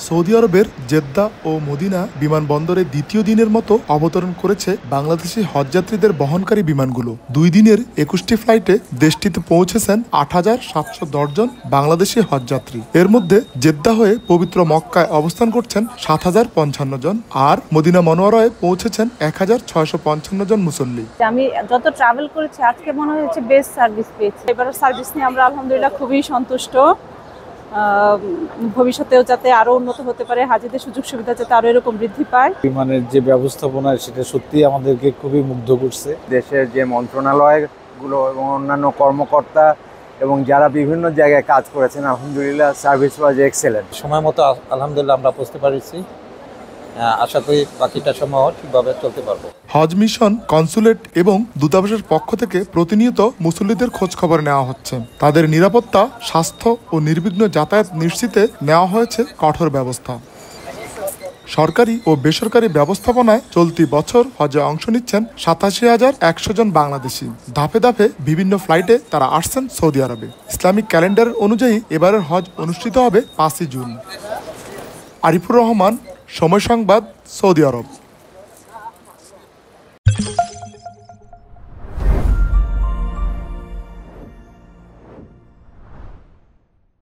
Saudi আরবের Jeddah ও Medina বিমানবন্দরে দ্বিতীয় দিনের মতো অবতরণ করেছে বাংলাদেশি হজযাত্রীদের বহনকারী বিমানগুলো। ২ দিনের ২১টি ফ্লাইটে দেশটিতে পৌঁছেছেন ৮,৭১০ জন বাংলাদেশি হজযাত্রী। এর মধ্যে জেদ্দা হয়ে পবিত্র মক্কায় অবস্থান করছেন ৭,০৫৫ জন, আর মদিনা মনোয়ারায় পৌঁছেছেন ১,৬৫৫ জন মুসল্লি। আমি যত ট্রাভেল করেছি আজকে মনে হচ্ছে বেস্ট সার্ভিস পেয়েছি। এবারের সার্ভিস নিয়ে আমরা আলহামদুলিল্লাহ খুবই সন্তুষ্ট। ভবিষ্যতেও যাতে আরো উন্নত হতে পারে, হাজিদের সুযোগ সুবিধা যাতে আরো এরকম বৃদ্ধি পায়। বিমানের যে ব্যবস্থাপনা সেটা সত্যি আমাদেরকে খুবই মুগ্ধ করছে। দেশের যে মন্ত্রণালয়গুলো এবং অন্যান্য কর্মকর্তা এবং যারা বিভিন্ন জায়গায় কাজ করেছেন, আলহামদুলিল্লাহ সার্ভিস ওয়াজ এক্সেলেন্ট। সময় মতো আলহামদুলিল্লাহ আমরা পৌঁছতে পারছি। আশা করি বাকিটা সময় ঠিকভাবে চলতে পারবো। হজ মিশন, কনসুলেট এবং দূতাবাসের পক্ষ থেকে প্রতিনিয়ত মুসল্লিদের খোঁজ খবর নেওয়া হচ্ছে। তাদের নিরাপত্তা, স্বাস্থ্য ও নির্বিঘ্ন যাতায়াত নিশ্চিতে নেওয়া হয়েছে কঠোর ব্যবস্থা। সরকারি ও বেসরকারি ব্যবস্থাপনায় চলতি বছর হজে অংশ নিচ্ছেন ৮৭,১০০ জন বাংলাদেশি। ধাপে ধাপে বিভিন্ন ফ্লাইটে তারা আসছেন সৌদি আরবে। ইসলামিক ক্যালেন্ডার অনুযায়ী এবারের হজ অনুষ্ঠিত হবে ৫ই জুন। আরিফুর রহমান, সময় সংবাদ, সৌদি আরব।